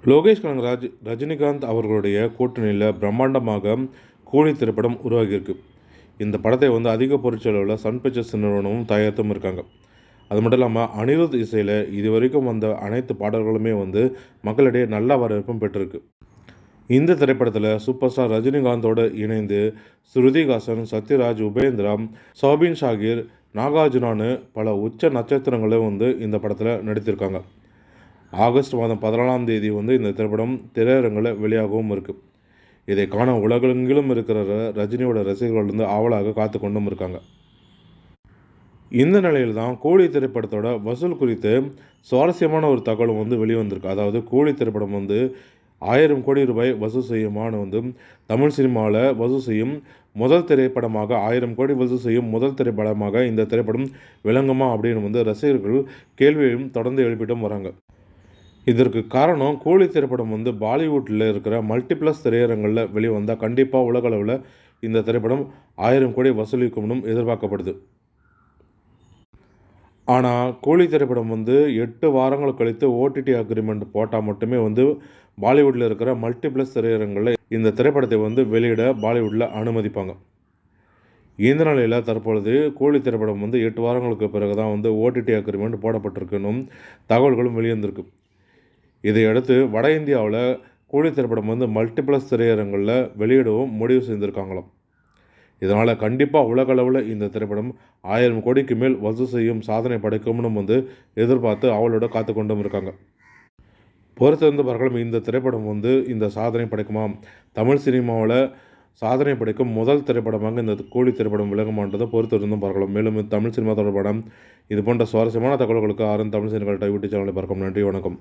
லோகேஷ் கனகராஜ், ரஜினிகாந்த் அவர்களுடைய கூட்டணியில் பிரம்மாண்டமாக கூலி திரைப்படம் உருவாகியிருக்கு. இந்த படத்தை அதிக பொருட்செலவில் சன் பிக்சர்ஸ் நிறுவனமும் தயாரித்தும் இருக்காங்க. அது மட்டும் இல்லாமல் அனிருத் இசையில் இதுவரைக்கும் வந்த அனைத்து பாடல்களுமே மக்களிடையே நல்ல வரவேற்பும் பெற்றிருக்கு. இந்த திரைப்படத்தில் சூப்பர் ஸ்டார் ரஜினிகாந்தோடு இணைந்து ஸ்ருதிஹாசன், சத்யராஜ், உபேந்திரா, சௌபின் ஷாகிர், நாகார்ஜுனான்னு பல உச்ச நட்சத்திரங்களும் இந்த படத்தில் நடித்திருக்காங்க. ஆகஸ்ட் மாதம் 14ஆம் தேதி இந்த திரைப்படம் திரையரங்கில் வெளியாகவும் இருக்குது. இதை காண உலகெங்கிலும் இருக்கிற ரஜினியோட ரசிகர்கள் ஆவலாக காத்து கொண்டும் இருக்காங்க. இந்த நிலையில் தான் கூலி திரைப்படத்தோட வசூல் குறித்து சுவாரஸ்யமான ஒரு தகவலும் வெளிவந்திருக்கு. அதாவது கூலி திரைப்படம் 1000 கோடி ரூபாய் வசூல் செய்யுமான்னு தமிழ் சினிமாவில் வசூல் செய்யும் முதல் திரைப்படமாக 1000 கோடி வசூல் செய்யும் முதல் திரைப்படமாக இந்த திரைப்படம் விளங்குமா அப்படின்னு ரசிகர்கள் கேள்வியையும் தொடர்ந்து எழுப்பிட்டும் வராங்க. இதற்கு காரணம் கூலி திரைப்படம் பாலிவுட்டில் இருக்கிற மல்டிப்ளக்ஸ் திரையரங்களில் வெளிவந்தால் கண்டிப்பாக உலகளவில் இந்த திரைப்படம் 1000 கோடி வசூலிக்கும்னு எதிர்பார்க்கப்படுது. ஆனால் கூலி திரைப்படம் 8 வாரங்கள் கழித்து ஓடிடி அக்ரிமெண்ட் போட்டால் மட்டுமே பாலிவுட்டில் இருக்கிற மல்டிப்ளக்ஸ் திரையரங்களில் இந்த திரைப்படத்தை வெளியிட பாலிவுட்டில் அனுமதிப்பாங்க. இந்த நிலையில் தற்பொழுது கூலி திரைப்படம் 8 வாரங்களுக்கு பிறகு தான் ஓடிடி அக்ரிமெண்ட் போடப்பட்டிருக்குன்னு தகவல்களும் வெளிவந்திருக்கு. இதையடுத்து வட இந்தியாவில் கூலி திரைப்படம் மல்டிப்ளக்ஸ் திரையரங்களில் வெளியிடவும் முடிவு செய்திருக்காங்களாம். இதனால் கண்டிப்பாக உலகளவில் இந்த திரைப்படம் 1000 கோடிக்கு மேல் வசூல் செய்யும் சாதனை படைக்கும்னு எதிர்பார்த்து அவளோட காத்து கொண்டும் இருக்காங்க. பொறுத்திருந்து பார்க்கலாம் இந்த திரைப்படம் இந்த சாதனை படைக்குமா, தமிழ் சினிமாவில் சாதனை படைக்கும் முதல் திரைப்படமாக இந்த கூலி திரைப்படம் விளங்குமான்றதை பொறுத்திருந்தும் பார்க்கலாம். மேலும் தமிழ் சினிமா தொடர்பான இது போன்ற சுவாரஸ்யமான தகவல்களுக்கு தமிழ் சினிமா யூடியூப் சேனலை பார்க்கலாம். நன்றி, வணக்கம்.